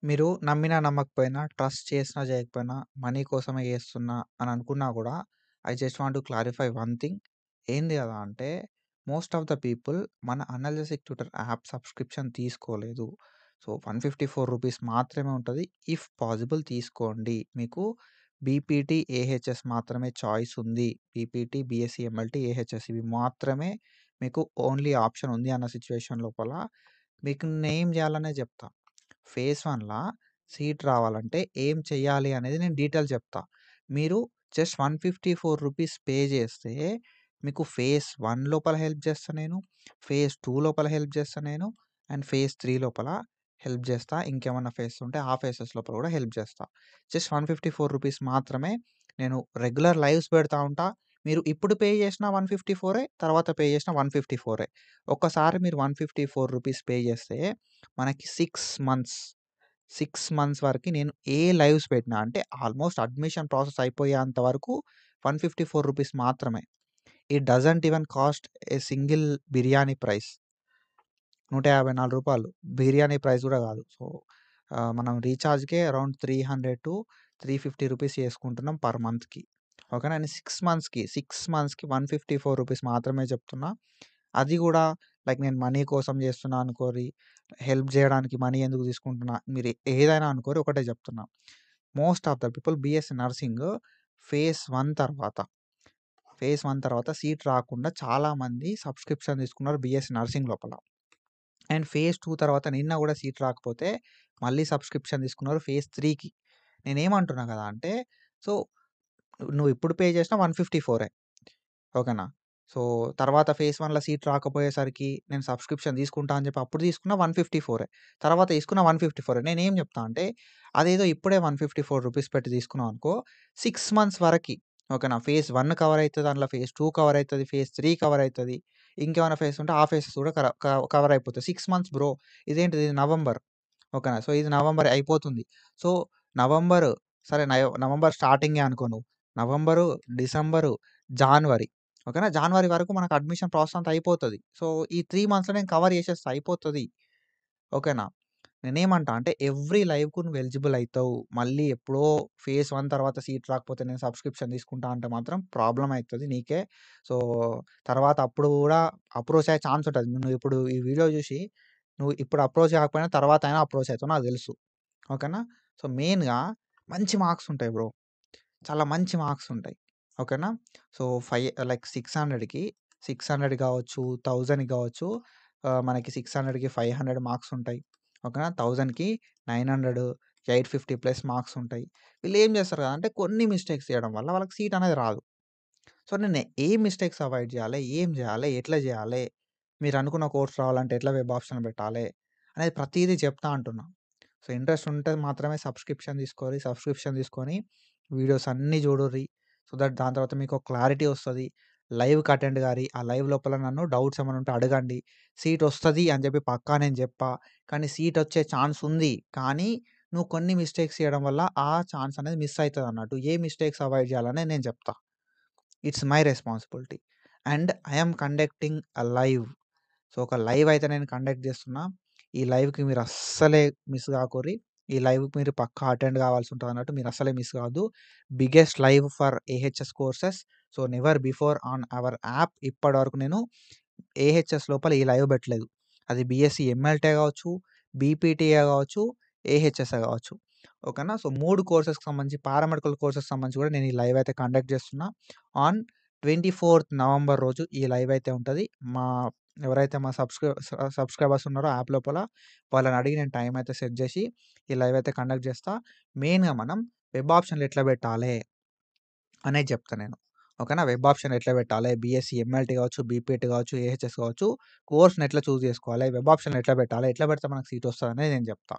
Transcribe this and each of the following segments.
మీరు నమ్మినా, నమ్మకపోయినా, ట్రస్ట్ చేసినా, చేయకపోయినా, మనీ కోసమే చేస్తున్నా అని అనుకున్నా గూడా, I just want to clarify one thing. ఏంది అలా అంటే, మోస్ట్ ఆఫ్ ద పీపుల్ మన అనలిసిస్ ట్యూటర్ యాప్ సబ్స్క్రిప్షన్ తీసుకోలేదు. సో, రూ. 154 మాత్రమే ఉంటది. ఇఫ్ పాసిబుల్ తీసుకోండి. మీకు బీపీటీ, ఏహెచ్ఎస్ మాత్రమే చాయిస్ ఉంది. బీపీటీ, బీఎస్సీ, ఎంఎల్టీ, ఏహెచ్ఎస్ ఇవి మాత్రమే మీకు ఓన్లీ ఆప్షన్ ఉంది అన్న సిట్యుయేషన్ లోపల మీకు నేనేం జేయాలనే జెప్తా. ఫేజ్ 1లా సీట్ రావాలంటే ఏం చెయ్యాలి అనేది నేను డీటెయిల్ చెప్తా. మీరు జస్ట్ రూ. 154 పే చేస్తే మీకు ఫేజ్ 1 లోపల హెల్ప్ చేస్తా నేను. ఫేజ్ 2 లోపల హెల్ప్ చేస్తా నేను. అండ్ ఫేజ్ 3 లోపల హెల్ప్ చేస్తా. ఇంకేమన్నా ఫేజెస్ ఉంటే ఆ ఫేజెస్ లోపల కూడా హెల్ప్ చేస్తా. జస్ట్ రూ. 154 మాత్రమే నేను రెగ్యులర్ లైవ్స్ పెడతా ఉంటా. మీరు ఇప్పుడు పే చేసినా 154 తర్వాత పే చేసినా 154. ఒక్కసారి మీరు రూ. 154 పే చేస్తే మనకి 6 మంత్స్ వరకి నేను ఏ లైవ్స్ పెట్టినా అంటే ఆల్మోస్ట్ అడ్మిషన్ ప్రాసెస్ అయిపోయేంత వరకు రూ. 154 మాత్రమే. It doesn't even cost a single biryani price. రూ. 154 బిర్యానీ ప్రైస్ గూడా గాదు. సో, మనం రీచార్జ్‌కే అరౌండ్ 300-350 చేసుకుంటున్నాం పర్ మంత్‌కి. ఓకేనా. అండ్ 6 మంత్స్‌కి రూ. 154 మాత్రమే చెప్తున్నా. అది గూడా లైక్ నేను మనీ కోసం చేస్తున్నా అనుకోరి, హెల్ప్ జేయడానికి మనీ ఎందుకు తీసుకుంటున్నా, మీరు ఏదైనా అనుకోరి ఒకటే చెప్తున్నా. Most of the people BSc nursing phase 1 తర్వాత, ఫేజ్ 1 తర్వాత సీట్ రాకుండా చాలామంది సబ్స్క్రిప్షన్ తీసుకున్నారు బీఎస్సీ నర్సింగ్ లోపల. అండ్ ఫేజ్ 2 తర్వాత నిన్న గూడా సీట్ రాకపోతే మళ్ళీ సబ్స్క్రిప్షన్ తీసుకున్నారు ఫేజ్ 3కి. నేనేమంటున్నా గదా అంటే, సో, నువ్వు ఇప్పుడు పే చేసినా 154 ఓకేనా. సో, తర్వాత ఫేజ్ 1లో సీట్ రాకపోయేసరికి నేను సబ్స్క్రిప్షన్ తీసుకుంటా అని చెప్పి అప్పుడు తీసుకున్న 154 తర్వాత తీసుకున్న 154 నేనేం చెప్తా అంటే, అదేదో ఇప్పుడే రూ. 154 పెట్టి తీసుకున్నావనుకో 6 మంత్స్ వరకి ఓకేనా. ఫేజ్ 1 కవర్ అయితది. అందులో ఫేజ్ 2 కవర్ అయితది. ఫేజ్ 3 కవర్ అయితది. ఇంకేమైనా ఫేజ్ ఉంటే ఆ ఫేజెస్ కూడా కవర్ అయిపోతాయి. 6 మంత్స్ బ్రో. ఇదేంటిది ఇది నవంబర్. ఓకేనా. సో, ఇది నవంబర్ అయిపోతుంది. సో, నవంబర్ సరే నవంబర్ స్టార్టింగే అనుకో నువ్వు. నవంబరు, డిసెంబరు, జాన్వరి ఓకేనా. జాన్వరి వరకు మనకు అడ్మిషన్ ప్రాసెస్ అంతా అయిపోతది. సో, ఈ 3 మంత్స్‌లో నేను కవర్ చేసేస్తా అయిపోతది. ఓకేనా. నేనేమంటా అంటే ఎవ్రి లైవ్‌కు నువ్వు ఎలిజిబుల్ అయితవు. మళ్ళీ ఎప్పుడో ఫేజ్ 1 తర్వాత సీట్ రాకపోతే నేను సబ్స్క్రిప్షన్ తీసుకుంటా అంటే మాత్రం ప్రాబ్లమ్ అయితది నీకే. సో, తర్వాత అప్పుడు గూడా అప్రోచ్ అయ్యే ఛాన్స్ ఉంటది. నువ్వు ఇప్పుడు ఈ వీడియో చూసి నువ్వు ఇప్పుడు అప్రోచ్ కాకపోయినా తర్వాత అయినా అప్రోచ్ అయితావు నాకు తెలుసు. ఓకేనా. సో, మెయిన్‌గా మంచి మార్క్స్ ఉంటాయి బ్రో. చాలా మంచి మార్క్స్ ఉంటాయి. ఓకేనా. సో, లైక్ 600కి గావచ్చు, 1000కి గావచ్చు. మనకి 600కి 500 మార్క్స్ ఉంటాయి. ఓకేనా. 1000కి 900, 850 ప్లస్ మార్క్స్ ఉంటాయి. వీళ్ళేం చేస్తారు కదా అంటే కొన్ని మిస్టేక్స్ చేయడం వల్ల వాళ్ళకి సీట్ అనేది రాదు. సో, నేను ఏ మిస్టేక్స్ అవాయిడ్ చేయాలి? ఏం చేయాలి? ఎట్లా చేయాలి? మీరనుకున్న కోర్స్ రావాలంటే ఎట్లా వెబ్ ఆప్షన్ పెట్టాలి? అనేది ప్రతీదీ చెప్తా అంటున్నా. సో, ఇంట్రెస్ట్ ఉంటే మాత్రమే సబ్స్క్రిప్షన్ తీసుకొని వీడియోస్ అన్నీ చూడుర్రి. సో దట్ దాని తర్వాత మీకు ఒక క్లారిటీ వస్తది. లైవ్‌కి అటెండ్ గారి. ఆ లైవ్ లోపల నన్ను డౌట్స్ ఏమైనా ఉంటే అడగండి. సీట్ వస్తది అని చెప్పి పక్కా నేను చెప్పా. కానీ సీట్ వచ్చే ఛాన్స్ ఉంది. కానీ నువ్వు కొన్ని మిస్టేక్స్ చేయడం వల్ల ఆ ఛాన్స్ అనేది మిస్ అయితదన్నట్టు. ఏ మిస్టేక్స్ అవాయిడ్ చేయాలని నేను చెప్తా. It's my responsibility. And I am conducting a live. So, ఒక లైవ్ అయితే నేను కండక్ట్ చేస్తున్నా. ఈ లైవ్‌కి మీరు అస్సలే మిస్ కాకుర్రి. ఈ లైవ్‌కి మీరు పక్కా అటెండ్ కావాల్సి ఉంటదన్నట్టు. మీరు అస్సలే మిస్ కావద్దు. Biggest live for AHS courses. So, never before on hour app ఇప్పటివరకు నేను ఏహెచ్ఎస్ లోపల ఈ లైవ్ పెట్టలేదు. అది బీఎస్సీ ఎంఎల్టీ కావచ్చు, బీపీటీఏ కావచ్చు, ఏహెచ్ఎస్ఏ కావచ్చు. ఓకేనా. సో, 3 కోర్సెస్‌కి సంబంధించి పారామెడికల్ కోర్సెస్‌కి సంబంధించి కూడా నేను ఈ లైవ్ అయితే కండక్ట్ చేస్తున్నా. ఆన్ 24థ్ నవంబర్ రోజు ఈ లైవ్ అయితే ఉంటది. మా ఎవరైతే మా సబ్స్క్రైబర్స్ ఉన్నారో యాప్ లోపల వాళ్ళని అడిగి నేను టైం అయితే సెట్ చేసి ఈ లైవ్ అయితే కండక్ట్ చేస్తా. మెయిన్‌గా మనం వెబ్ ఆప్షన్‌లు ఎట్లా పెట్టాలే అనేది చెప్తా నేను. ఓకేనా. వెబ్ ఆప్షన్ ఎట్లా పెట్టాలి? బీఎస్సీ ఎంఎల్టీ కావచ్చు, బీపీటీ కావచ్చు, ఏహెచ్ఎస్ కావచ్చు. కోర్స్‌ని ఎట్లా చూజ్ చేసుకోవాలి? వెబ్ ఆప్షన్‌లు ఎట్లా పెట్టాలి? ఎట్లా పెడితే మనకు సీట్ వస్తదనేది నేను చెప్తా.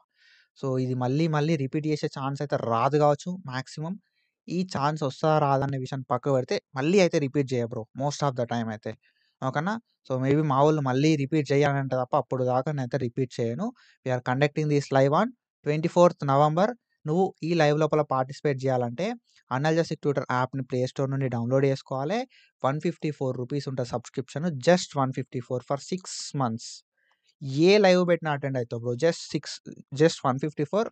సో, ఇది మళ్ళీ మళ్ళీ రిపీట్ చేసే ఛాన్స్ అయితే రాదు కావచ్చు మాక్సిమం. ఈ ఛాన్స్ వస్తదా? రాదా? అనే విషయాన్ని పక్కకు పెడితే మళ్ళీ అయితే రిపీట్ చేయ bro. Most of the time అయితే. ఓకేనా. సో, మేబీ మా వోళ్ళు మళ్ళీ రిపీట్ చెయ్యనంటే తప్ప అప్పుడు దాకా నేనైతే రిపీట్ చేయను. We are conducting this live on 24థ్ నవంబర్. నువ్వు ఈ లైవ్ లోపల పార్టిసిపేట్ చేయాలంటే అనల్జసిక్ ట్యూటర్ యాప్‌ని ప్లే స్టోర్ నుండి డౌన్‌లోడ్ చేసుకోవాలి. రూ. 154 ఉంటది సబ్స్క్రిప్షన్. Just 154 for 6 months. ఏ లైవ్ పెట్టినా అటెండ్ అయితావు bro. Just 154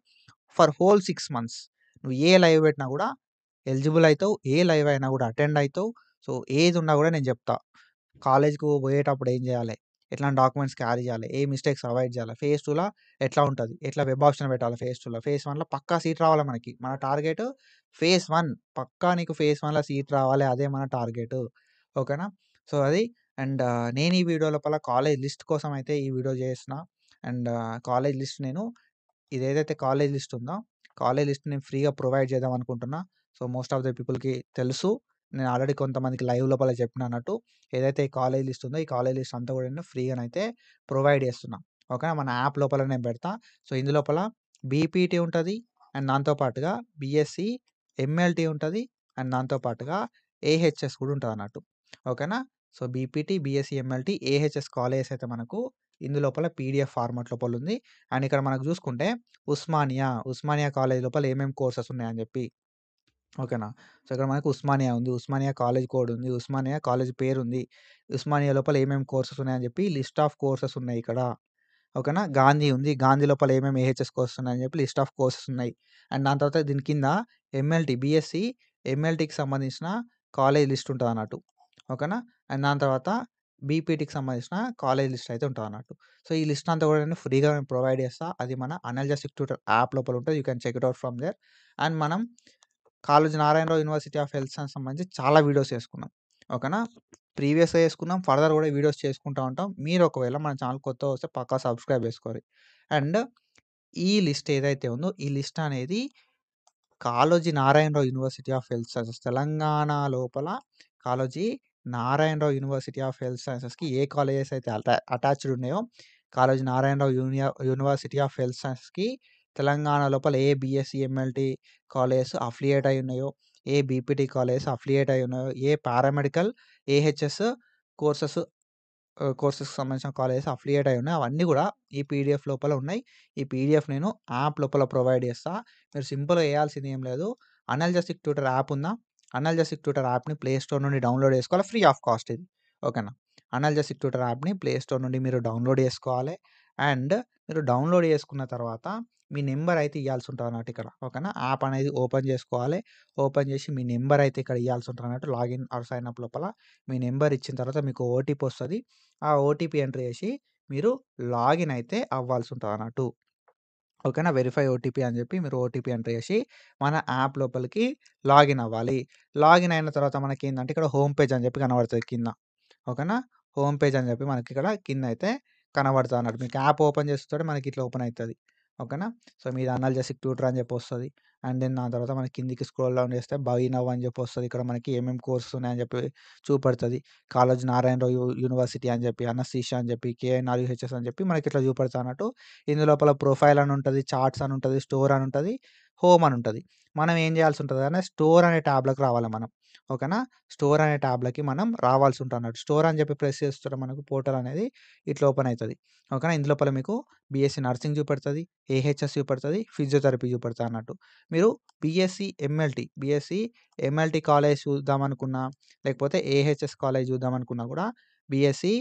for whole 6 months. నువ్వు ఏ లైవ్ పెట్టినా కూడా ఎలిజిబుల్ అయితావు. ఏ లైవ్ అయినా కూడా అటెండ్ అయితావు. సో, ఏదున్నా కూడా నేను చెప్తా. కాలేజ్‌కు పోయేటప్పుడు ఏం చేయాలి? ఎట్లాంటి డాక్యుమెంట్స్ క్యారీ చేయాలి? ఏ మిస్టేక్స్ అవాయిడ్ చేయాలి? ఫేజ్ 2ల ఎట్లా ఉంటది? ఎట్లా వెబ్ ఆప్షన్ పెట్టాలి ఫేజ్ 2ల? ఫేజ్ 1ల పక్కా సీట్ రావాలి మనకి. మన టార్గెట్ ఫేజ్ 1 పక్కా నీకు ఫేజ్ 1ల సీట్ రావాలి. అదే మన టార్గెట్. ఓకేనా? సో, అది అండ్ నేను ఈ వీడియో లోపల కాలేజ్ లిస్ట్ కోసం అయితే ఈ వీడియో చేస్తున్నా. అండ్ కాలేజ్ లిస్ట్ నేను ఇదేదైతే కాలేజ్ లిస్ట్ ఉందో, కాలేజ్ లిస్ట్ నేను ఫ్రీగా ప్రొవైడ్ చేద్దాం అనుకుంటున్నా. సో, మోస్ట్ ఆఫ్ ద పీపుల్‌కి తెలుసు. నేను ఆల్రెడీ కొంతమందికి లైవ్ లోపల చెప్పినా అన్నట్టు. ఏదైతే ఈ కాలేజ్ లిస్ట్ ఉందో, ఈ కాలేజ్ లిస్ట్ అంతా కూడా నేను ఫ్రీగానైతే ప్రొవైడ్ చేస్తున్నా. ఓకేనా? మన యాప్ లోపల నేను పెడతా. సో, ఇందులోపల బీపీటీ ఉంటది. అండ్ దాంతో పాటుగా బీఎస్సీ, ఎంఎల్టీ ఉంటది. అండ్ దాంతో పాటుగా ఏహెచ్ఎస్ కూడా ఉంటదన్నట్టు. ఓకేనా? So, BPT, BSc, MLT, AHS colleges అయితే మనకు ఇందులోపల పీడీఎఫ్ ఫార్మాట్ లోపల ఉంది. అండ్ ఇక్కడ మనకు చూసుకుంటే ఉస్మానియా కాలేజ్ లోపల ఏమేం కోర్సెస్ ఉన్నాయని చెప్పి. ఓకేనా? సో, ఇక్కడ మనకు ఉస్మానియా ఉంది. ఉస్మానియా కాలేజ్ కోడ్ ఉంది. ఉస్మానియా కాలేజ్ పేరుంది. ఉస్మానియా లోపల ఏమేం కోర్సెస్ ఉన్నాయని చెప్పి లిస్ట్ ఆఫ్ కోర్సెస్ ఉన్నాయి ఇక్కడ. ఓకేనా? గాంధీ ఉంది. గాంధీ లోపల ఏమేమి ఏహెచ్ఎస్ కోర్సెస్ ఉన్నాయని చెప్పి లిస్ట్ ఆఫ్ కోర్సెస్ ఉన్నాయి. అండ్ దాని తర్వాత దీని కింద ఎంఎల్టీ, బీఎస్సీ, ఎంఎల్టీకి సంబంధించిన కాలేజ్ లిస్ట్ ఉంటదన్నట్టు. ఓకేనా? అండ్ దాని తర్వాత బీపీటీకి సంబంధించిన కాలేజ్ లిస్ట్ అయితే ఉంటదన్నట్టు. సో, ఈ లిస్ట్ అంతా కూడా నేను ఫ్రీగా ప్రొవైడ్ చేస్తా. అది మన అనల్జాసిక్ ట్యూటర్ యాప్ లోపల ఉంటది. You can check it out from there. And మనం Kaloji Narayanarao university of health science సంబంధించి చాలా వీడియోస్ చేసుకున్నాం. ఓకేనా? ప్రీవియస్‌గా చేసుకున్నాం. ఫర్దర్ కూడా వీడియోస్ చేసుకుంటా ఉంటాం. మీరు ఒకవేళ మన ఛానల్ కొత్తగా వస్తే పక్కా సబ్స్క్రైబ్ చేసుకోండి. అండ్ ఈ లిస్ట్ ఏదైతే ఉందో, ఈ లిస్ట్ అనేది Kaloji Narayanarao university of health sciences Telangana లోపల Kaloji Narayanarao university of health సైన్సెస్‌కి ఏ కాలేజెస్ అయితే అటాచ్డ్ ఉన్నాయో, Kaloji Narayanarao university of health సైన్సెస్‌కి తెలంగాణ లోపల ఏ బీఎస్సీ, ఎంఎల్టీ కాలేజెస్ అఫిలియేట్ అయి ఉన్నాయో, ఏ బీపీటీ కాలేజెస్ అఫిలియేట్ అయి ఉన్నాయో, ఏ పారామెడికల్, ఏహెచ్ఎస్ కోర్సెస్ కోర్సెస్‌కి సంబంధించిన కాలేజెస్ అఫిలియేట్ అయి ఉన్నాయి. అవన్నీ కూడా ఈ పీడీఎఫ్ లోపల ఉన్నాయి. ఈ పీడీఎఫ్ నేను యాప్ లోపల ప్రొవైడ్ చేస్తా. మీరు సింపుల్‌గా చేయాల్సింది ఏం లేదు. అనల్జెసిక్ ట్యూటర్ యాప్ ఉందా? అనల్జెసిక్ ట్యూటర్ యాప్‌ని ప్లే స్టోర్ నుండి డౌన్‌లోడ్ చేసుకోవాలి. ఫ్రీ ఆఫ్ కాస్ట్ ఇది. ఓకేనా? అనల్జెసిక్ ట్యూటర్ యాప్‌ని ప్లే స్టోర్ నుండి మీరు డౌన్‌లోడ్ చేసుకోవాలి. అండ్ మీరు డౌన్‌లోడ్ చేసుకున్న తర్వాత మీ నంబర్ అయితే ఇయ్యాల్సి ఉంటదన్నట్టు ఇక్కడ. ఓకేనా? యాప్ అనేది ఓపెన్ చేసుకోవాలి. ఓపెన్ చేసి మీ నంబర్ అయితే ఇక్కడ ఇయ్యాల్సి ఉంటదన్నట్టు. లాగిన్ ఆర్ సైన్ అప్ లోపల మీ నంబర్ ఇచ్చిన తర్వాత మీకు ఓటీపీ వస్తది. ఆ ఓటీపీ ఎంటర్ చేసి మీరు లాగిన్ అయితే అవ్వాల్సి ఉంటదన్నట్టు. ఓకేనా? వెరిఫై ఓటీపీ అని చెప్పి మీరు ఓటీపీ ఎంటర్ చేసి మన యాప్ లోపలికి లాగిన్ అవ్వాలి. లాగిన్ అయిన తర్వాత మనకేందంటే ఇక్కడ హోమ్ పేజ్ అని చెప్పి కనబడతది కింద. ఓకేనా? హోమ్ పేజ్ అని చెప్పి మనకిక్కడ కిందయితే కనబడతదన్నట్టు. మీకు యాప్ ఓపెన్ చేస్తేనే మనకి ఇట్లా ఓపెన్ అయితది. ఓకేనా? సో, మీది అనల్జెసిక్ ట్యూటర్ అని చెప్పి వస్తది. అండ్ దెన్ దాని తర్వాత మనకి కిందికి స్క్రోల్ డౌన్ చేస్తే బై నౌ అని చెప్పి వస్తది. ఇక్కడ మనకి ఏమేమి కోర్సెస్ ఉన్నాయని చెప్పి చూపెడతది. కాళోజీ నారాయణరావు యూనివర్సిటీ అని చెప్పి, అనస్థీషియా అని చెప్పి, కేఎన్ఆర్‌యుహెచ్ఎస్ అని చెప్పి మనకి ఇట్లా చూపెడతదన్నట్టు. ఇందులోపల ప్రొఫైల్ అని ఉంటది, చార్ట్స్ అని ఉంటది, స్టోర్ అని ఉంటది, హోమ్ అని ఉంటది. మనం ఏం చేయాల్సి ఉంటదంటే స్టోర్ అనే ట్యాబ్‌లోకి రావాలి మనం. ఓకేనా? స్టోర్ అనే ట్యాబ్‌లోకి మనం రావాల్సి ఉంటదన్నట్టు. స్టోర్ అని చెప్పి ప్రెస్ చేస్తుంటే మనకు పోర్టల్ అనేది ఇట్లా ఓపెన్ అయితది. ఓకేనా? ఇందులోపల మీకు బీఎస్సీ నర్సింగ్ చూపెడతది, ఏహెచ్ఎస్ చూపెడతది, ఫిజియోథెరపీ చూపెడతదన్నట్టు. మీరు బీఎస్సీ, ఎంఎల్టీ కాలేజ్ చూద్దామనుకున్నా, లేకపోతే ఏహెచ్ఎస్ కాలేజ్ చూద్దామనుకున్నా కూడా బీఎస్సీ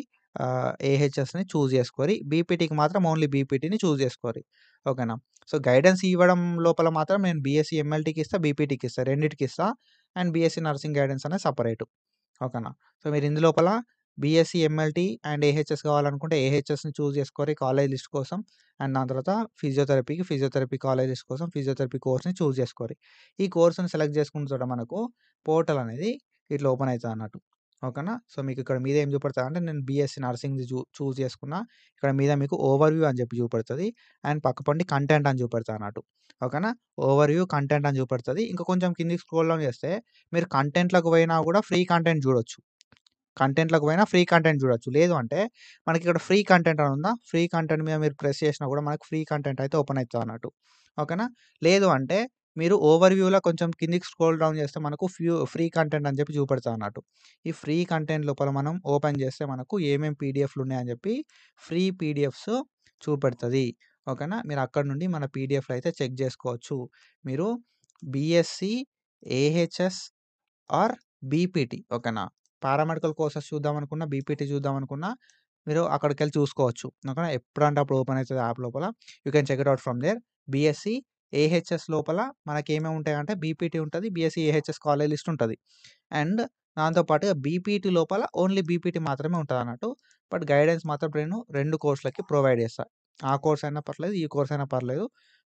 ఏహెచ్ఎస్‌ని చూజ్ చేసుకోరి. బీపీటీకి మాత్రం ఓన్లీ బీపీటీని చూజ్ చేసుకోరి. ఓకేనా? సో, గైడెన్స్ ఇవ్వడం లోపల మాత్రం నేను బీఎస్సీ, ఎంఎల్టీకి ఇస్తా, బీపీటీకి ఇస్తా. రెండిటికి ఇస్తా. అండ్ బీఎస్సీ నర్సింగ్ గైడెన్స్ అనేది సెపరేటు. ఓకేనా? సో, మీరు ఇందులోపల బీఎస్సీ, ఎంఎల్టీ అండ్ ఏహెచ్ఎస్ కావాలనుకుంటే ఏహెచ్ఎస్‌ని చూజ్ చేసుకోరి కాలేజ్ లిస్ట్ కోసం. అండ్ దాని తర్వాత ఫిజియోథెరపీ కాలేజ్ లిస్ట్ కోసం ఫిజియోథెరపీ కోర్స్‌ని చూజ్ చేసుకోరి. ఈ కోర్స్‌ని సెలెక్ట్ చేసుకున్న చోట మనకు పోర్టల్ అనేది ఇట్లా ఓపెన్ అయితదన్నట్టు. ఓకేనా? సో, మీకు ఇక్కడ మీద ఏం చూపెడతదంటే నేను బీఎస్సీ నర్సింగ్‌ది చూజ్ చేసుకున్నా. ఇక్కడ మీద మీకు ఓవర్‌వ్యూ అని చెప్పి చూపెడతది. అండ్ పక్కపొంటి కంటెంట్ అని చూపెడతదన్నట్టు. ఓకేనా? ఓవర్‌వ్యూ, కంటెంట్ అని చూపెడతది. ఇంకా కొంచెం కిందికి స్క్రోల్ డౌన్ చేస్తే మీరు కంటెంట్‌లోకి పోయినా కూడా ఫ్రీ కంటెంట్ చూడొచ్చు. కంటెంట్‌లోకి పోయినా ఫ్రీ కంటెంట్ చూడొచ్చు. లేదు అంటే మనకిక్కడ ఫ్రీ కంటెంట్ అని ఉందా? ఫ్రీ కంటెంట్ మీద మీరు ప్రెస్ చేసినా కూడా మనకు ఫ్రీ కంటెంట్ అయితే ఓపెన్ అయితదన్నట్టు. ఓకేనా? లేదు అంటే మీరు ఓవర్‌వ్యూలో కొంచెం కిందికి స్క్రోల్ డౌన్ చేస్తే మనకు ఫ్రీ కంటెంట్ అని చెప్పి చూపెడతదన్నట్టు. ఈ ఫ్రీ కంటెంట్ లోపల మనం ఓపెన్ చేస్తే మనకు ఏమేం పీడీఎఫ్‌లు ఉన్నాయని చెప్పి ఫ్రీ పీడీఎఫ్స్ చూపెడతది. ఓకేనా? మీరు అక్కడి నుండి మన పీడీఎఫ్‌లు అయితే చెక్ చేసుకోవచ్చు. మీరు బీఎస్సీ, ఏహెచ్ఎస్ ఆర్ బీపీటీ ఓకేనా? పారామెడికల్ కోర్సెస్ చూద్దామనుకున్నా, బీపీటీ చూద్దామనుకున్నా మీరు అక్కడికెళ్ళి చూసుకోవచ్చు. ఓకేనా. ఎప్పుడంటే అప్పుడు ఓపెన్ అయితది యాప్ లోపల. You can check it out from there. BSc, AHS లోపల మనకేమేమి ఉంటాయంటే బీపీటీ ఉంటది. బీఎస్సీ, ఏహెచ్ఎస్ కాలేజ్ లిస్ట్ ఉంటది. అండ్ దాంతో పాటుగా బీపీటీ లోపల ఓన్లీ బీపీటీ మాత్రమే ఉంటదన్నట్టు. బట్ గైడెన్స్ మాత్రం నేను 2 కోర్సులకి ప్రొవైడ్ చేస్తా. ఆ కోర్స్ అయినా పర్లేదు, ఈ కోర్స్ అయినా పర్లేదు.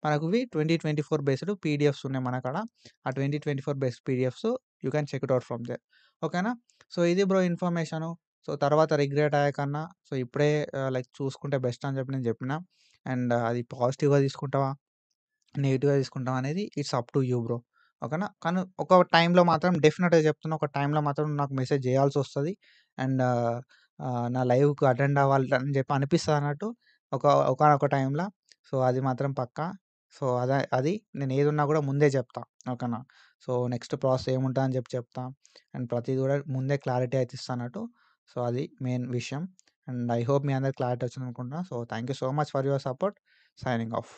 మనకువి 2024 బేస్డ్ పీడీఎఫ్స్ ఉన్నాయి మన కాడ. ఆ 2024 based PDFs you can check it out from there. ఓకేనా. సో, ఇది బ్రో ఇన్ఫర్మేషను. సో, తర్వాత రిగ్రెట్ అయ్యేకన్నా సో, ఇప్పుడే లైక్ చూసుకుంటే బెస్ట్ అని చెప్పి నేను చెప్పిన. అండ్ అది పాజిటివ్‌గా తీసుకుంటావా? నెగెటివ్‌గా తీసుకుంటాం అనేది it's up to you bro. ఓకేనా. కానీ ఒక టైంలో మాత్రం డెఫినిట్‌గా చెప్తున్నా. ఒక టైంలో మాత్రం నాకు మెసేజ్ చేయాల్సొస్తది. అండ్ నా లైవ్‌కి అటెండ్ అవ్వాలి అని చెప్పి అనిపిస్తదన్నట్టు. ఒకానొక టైంలో. సో, అది మాత్రం పక్కా. సో, అది నేను ఏదున్నా కూడా ముందే చెప్తా. ఓకేనా. సో, నెక్స్ట్ ప్రాసెస్ ఏముంటదని చెప్పి చెప్తా. అండ్ ప్రతిది కూడా ముందే క్లారిటీ అయితే ఇస్తా అన్నట్టు. సో, అది మెయిన్ విషయం. అండ్ ఐ హోప్ మీ అందరికి క్లారిటీ వచ్చిందనుకుంటున్నా. So, thank you so much for your support. Signing of.